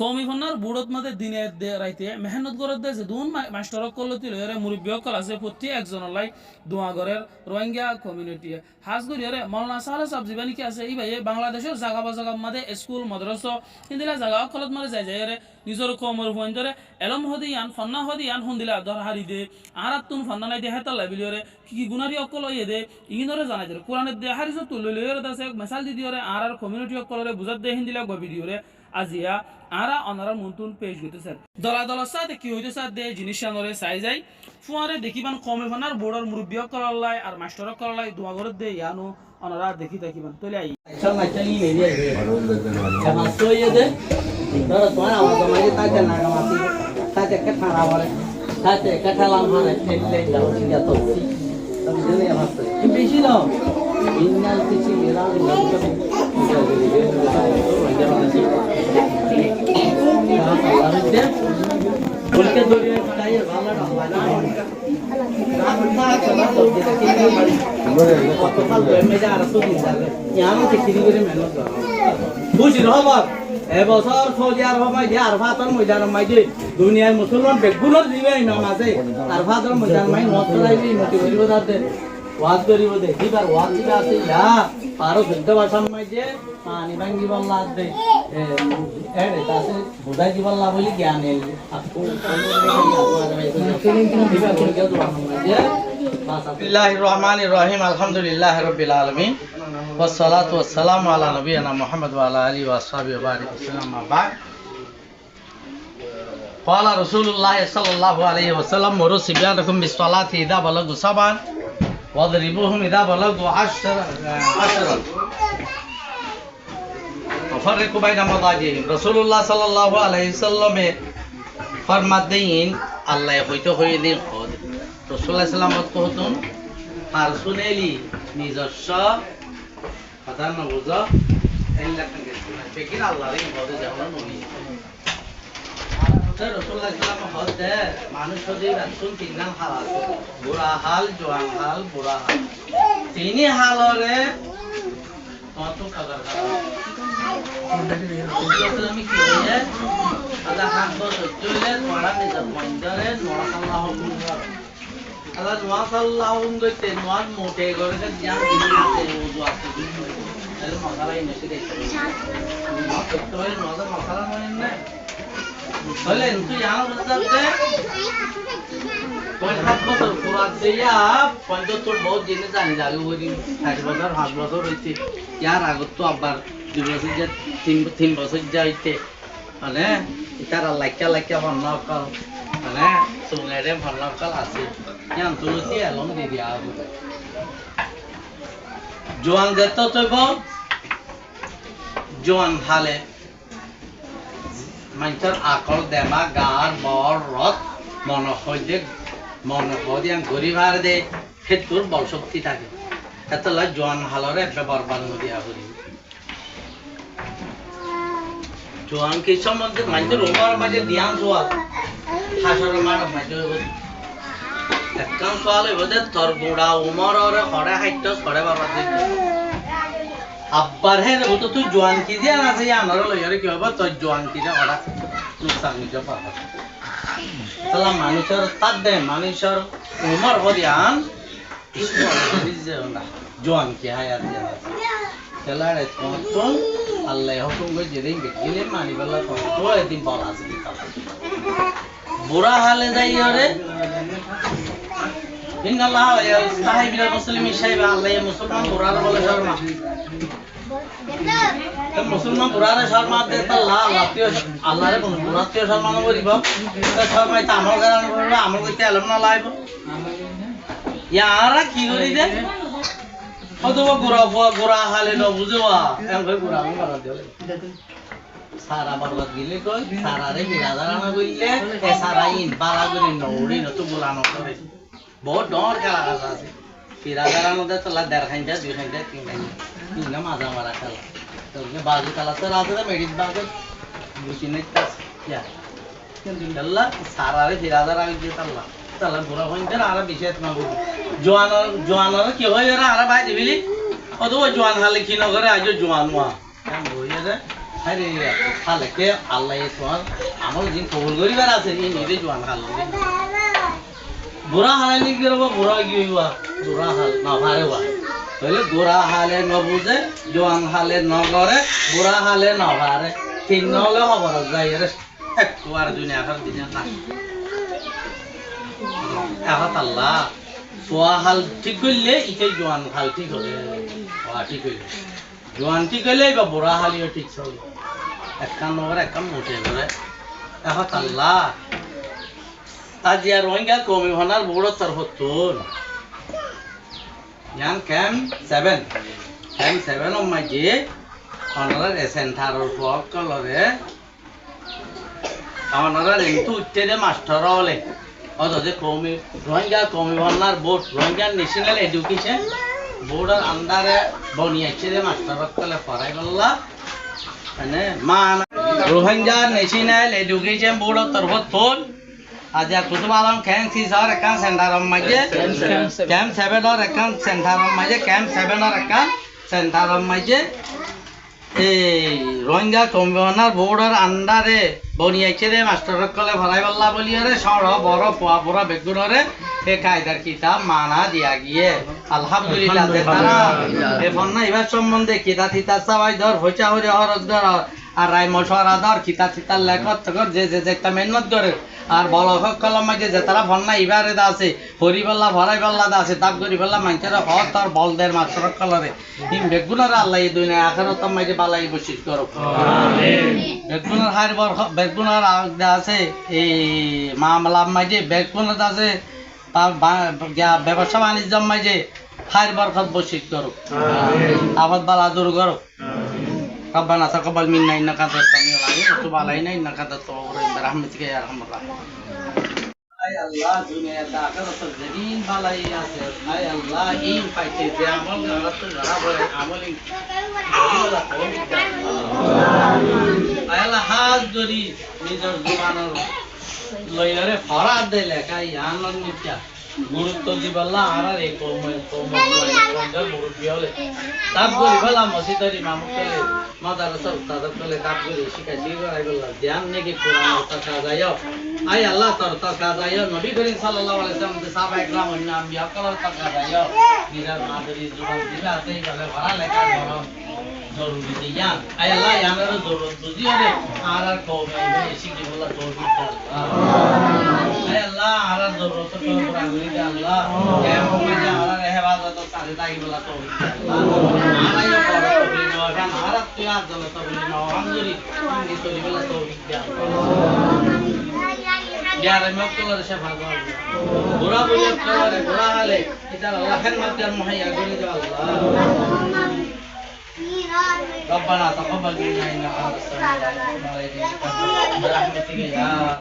কমি ফন্নার বুড়ত মতে দিনে রাইতে মেহনত করে দিয়েছে দুন মাস্টার করলো তিল মুরব্বী কল আছে প্রতি একজন লাই দোয়াগরের রোহিঙ্গা কমিউনিটি হাজ করিয়ারে মৌলানা সালে সব জীবানী কি আছে এই ভাই বাংলাদেশের জায়গা বা জায়গা মাদে স্কুল মাদ্রাস হিন্দিলা জায়গা কলত মারে যাই যাই রে নিজের কমর ফোন ধরে এলম হদি আন ফন্না হদি আন হুন্দিলা ধর হারি দে আর তুন ফন্না নাই দে হেতাল লাবিলিয়রে কি গুনারি অকল ইয়ে দে ইনরে জানাই দে কোরআনের দে হারিস তুল লইরে দাসে মেসাল দি দিওরে আর কমিউনিটি অকলরে বুঝাত দে হিন্দিলা গবি দিওরে আজিয়া আরা অনারা মন্তুন পেশ গইতেছে দলা দলা সাথে কি হইতে সাথে দে জিনিস আনরে চাই যাই ফুয়ারে দেখিবান কমে ফানার বোর্ডর মুরব্বী করালাই আর মাস্টার করালাই দোয়া করে দে ইয়ানো অনারা দেখি থাকিবান তলে আই সব মাইচানি মেরি আইবে এখন তো ইয়ে দে ধর তোমার আমার তোমাকে তাতে লাগা মাটি তাতে কে থানা বলে তাতে কে ঠালাম করে ঠেলে দাও ঠিক আছে তুমি জানি আমার তো বেশি নাও ইন্নাল কিছু এরা লাগবে বলকে দড়িয়ে তাই ভালো না হয় না না চলা তো দেখি কত কাল মেজা আর তো দিন যাবে ইয়ানো থেকে করে মেহনত করো বুঝি রহমত এবছর সৌদি আরব মাই দিয়ে আরফাতর ময়দান মাই দিয়ে দুনিয়ার মুসলমান বেগুনের দিবে নামাজে আরফাতর ময়দান মাই নতরাইবি মতি করিব তাতে ওয়াজ করিব দে দিবার ওয়াজ দিবা আছে ইয়া পারো শুদ্ধ ভাষা মাই দিয়ে পানি ভাঙ্গি বল্লা দে এড়ে তাতে বুঝাই দিবার লা বলি জ্ঞান এল আপকো বিসমিল্লাহির রহমানির রহিম আলহামদুলিল্লাহি রাব্বিল আলামিন ওয়াসসালাতু ওয়াসসালামু আলা নবিয়িনা মুহাম্মদ ওয়া আলা আলিহি ওয়া আসহাবিহি ওয়া বারিক ওয়াসাল্লাম বা'দ قال رسول الله صلى الله عليه وسلم مروا صبيانكم بالصلاة إذا بلغوا سبعا واضربوهم إذا بلغوا عشرا وفرقوا بين مضاجعهم رسول الله صلى الله عليه وسلم ফরমাতে ইন আল্লাহ হইতো হই দিন খোদ রাসূলুল্লাহ সাল্লাল্লাহু আলাইহি ওয়াসাল্লাম পার্সোনালি নিজস্ব কথা না বুঝো এল্লা কাঙ্গে বেকিন আল্লাহর এই খোদে যাওয়া নবী রাসূলুল্লাহ সাল্লাল্লাহু আলাইহি ওয়াসাল্লাম মানুষ যদি রাসূল তিন নাম হাল আছে বুড়া হাল জওয়ান হাল বুড়া হাল তিনই হালরে কত কাদার আমি কি হইছে আল্লাহ হাত বছর চলে পড়া নিজ মন্দিরে নোয়াসাল্লাহ আল্লাহ নোয়াসাল্লাহ গইতে নোয়ার মোটে করে জ্ঞান দিতে ওযু আছে তাহলে মশালাই নেছে দেখতে তো এই নোয়ার মশলা মানে না বলে তুই জানো বুঝতে কোন হাত বছর পুরা দিয়া 75 বহুত জিনিস জানি যাবে ওই 60 বছর 5 বছর হইছে ইয়ার আগত তো আবার 2 বছর যে 3 বছর যাইতে মানে ইতার লাইকা ভান্নকল মানে সুঙ্গারে ভান্নকল আছে ইয়ান তুলসী এলং দি দিয়া জোয়ান যেত তৈব জোয়ান হালে মানুষের আকল দেমা গার বর রথ মনসদিয়ান ঘুরি ভার দে ক্ষেত্রর বল শক্তি থাকে এত জোয়ান হালরে বরবাদ নদিয়া করি জোয়ান কি সম্বন্ধে মানুষের উমর মাঝে দিয়ান সোয়াল হাসর মাঝে একদম সোয়াল হইব তোর গোড়া উমর হরে হাইট সরে বাবা আব্বার হে তো তুই জোয়ান কি দিয়া আছে আনার লইয়ারে কি হইব তোর জোয়ান কি দিয়া হঠাৎ নুকসান নিতে পারবা তাহলে মানুষের তার দে মানুষের উমর হদিয়ান জোয়ান কি হায়াত দিয়া খেলাড়ে তো আল্লাহ হুকুম করে যেদিন গেলে মানি বেলা তো এদিন বলা আছে বুড়া হালে যাই রে ইন্নাল্লাহ সাহিবিল মুসলিমি সাহেব আল্লাহ মুসলমান বুড়ার বলে শর্মা মুসলমান বুড়ারে শর্মা দে আল্লাহ আল্লাহরে বুড়াত্মীয় সম্মান করিব শর্মাই তো আমল গান করবে আমল করতে এলম না লাইব ইয়ারা কি করি দে অথবা গোড়া হালে ন বুঝেওয়া এমন গোড়া মারা দিলে সারা বরবাদ গিলে কই সারারে বিরাদার আনা কইলে এ সারা ইন বালা করে নউড়ি ন তো গোলানো করে বহুত ডর খেলা আছে বিরাদার আনা দে তোলা দেড় খাইটা দুই খাইটা তিন খাইটা তিনটা মাজা মারা খেলা তো বাজু খেলা তো রাতে মেডিট বাজে বুঝিনে কাজ ইয়া কিন্তু আল্লাহ সারারে বিরাদার আগে দিয়ে আল্লাহ তালা বুড়া হইতে আর বিশেষ না বলি জোয়ানর কি হয় এরা আর ভাই দিবিলি অত জোয়ান হালে কি নগরে আজ জোয়ান ওয়া বইয়ে দে আরে খালে কে আল্লাহ তোমার আমল দিন কবুল করিবার আছে এই নিজে জোয়ান খাল বুড়া হালে নিয়ে গেল বুড়া গিয়ে বুড়া হাল না ভারে বা তাহলে বুড়া হালে ন বুঝে জোয়ান হালে ন করে বুড়া হালে ন ভারে তিন নহলে খবর যাই রে একটু আর দুনিয়া আখার দিনে না এখন আল্লাহ সোয়া হাল ঠিক করলে ইটাই জোয়ান হাল ঠিক হবে ঠিক হইলে জোয়ান ঠিক হইলে বা বুড়া হালিও ঠিক চলবে একখান নগরে একখান মুঠে করে এখন আল্লাহ আজ আর রোহিঙ্গা কমিশনার বড় তরফ তোর ইয়ান ক্যাম্প 7 ও মাঝে অনার সেন্টারের পর কলরে অনার লিঙ্কু উচ্চে মাস্টার হলে অথচ কমি Rohingya commissioner board Rohingya national education বোর্ডের আন্ডারে বনিয়েছে মাস্টার কলে পড়াই বললা মানে মান রোহিঙ্গা ন্যাশনাল এডুকেশন বোর্ডের তরফ তোর আজ কুতুব আলম ক্যাম্প 6 আর একান সেন্টারের মাঝে ক্যাম্প 7 আর একান সেন্টারের মাঝে ক্যাম্প 7 আর একান সেন্টারের মাঝে এই রোহিঙ্গা কমিশনার বোর্ডের আন্ডারে বনিয়েছে রে মাস্টার কলে ভরাই বল্লা বলিয়ারে সর বড় পোয়া পোড়া বেগুনরে এ কায়দার কিতাব মানা দিয়া গিয়ে আলহামদুলিল্লাহ তারা এ ফন্না ইবার সম্বন্ধে কিতা থিতা সবাই ধর হইচা হরে হরজ ধর আর রায় মশওয়ারা ধর কিতা থিতার লেখক তকর যে একটা মেহনত করে আর বলক কলম মাঝে যে তারা ফন্না ইবারে দা আছে হরিবল্লা ভরাই বল্লা দা আছে তাপ করিবল্লা মাইতের হর তোর বলদের মাস্টার কলরে হিম বেগুনরে আল্লাহ এই দুনিয়া আখিরাত মাঝে বালাই বসিত করো আমিন বেগুনের হার বর বেগুনের আছে এই মামলা মাঝে বেগুনের আছে ব্যবসা বাণিজ্য মাঝে হার বরকত বসিত করো আবাদ বালা দূর করো ربنا تقبل منا انك انت السميع العليم وتب علينا انك انت التواب الرحيم برحمتك يا ارحم الراحمين আয় আল্লাহ দুনিয়াতে আখিরাতে জমিন বালাই আছে আয় আল্লাহ এই পাইতে যে আমল গলত ধরা পড়ে আমল আয় আল্লাহ হাত ধরি নিজের জীবনের লইলারে ফরাদ দে লেখাই আনন্দ নিত্যা গুরুত্ব দিবাল্লা আর এই মুরব্বী হলে তাপ করি বললাম মসজিদের ইমাম কলে মাদ্রাসা উস্তাদ কলে তাপ করি শিখাইছি করাই বললাম ধ্যান নাকি কোরআন তাকা যায় আয় আল্লাহ তোর তাকা যায় নবী করিম সাল্লাল্লাহু আলাইহি ওয়াসাল্লাম সাহাবা একরাম অন্য আম্বিয়া কলার তাকা যায় নিজের মাদরি জীবন দিলা তাই বলে ভরা লেখা ধরো জরুরি দিয়া আয় আল্লাহ ইয়ানের জরুরত বুঝিও রে আর কওমে এসে কি বলা তৌফিক আয় আল্লাহ আর জরুরত তো পুরা করি দে আল্লাহ কেমন যে আর হেফাজত সাথে তাই বলা তৌফিক আল্লাহ আয় বড় তৌফিক নওয়ান আর তুই আর জল তৌফিক নওয়ান জরি নি তোরি বলা তৌফিক দে यार मैं तो लड़ से भागो बुरा बोले करे बुरा हाले इधर अल्लाह खैर मत कर मुहैया करे दे अल्लाह रब्बना तक़ब्बल मिन्ना इन्नका अंtas समीउल अलीम व तब अलैना برحمتك يا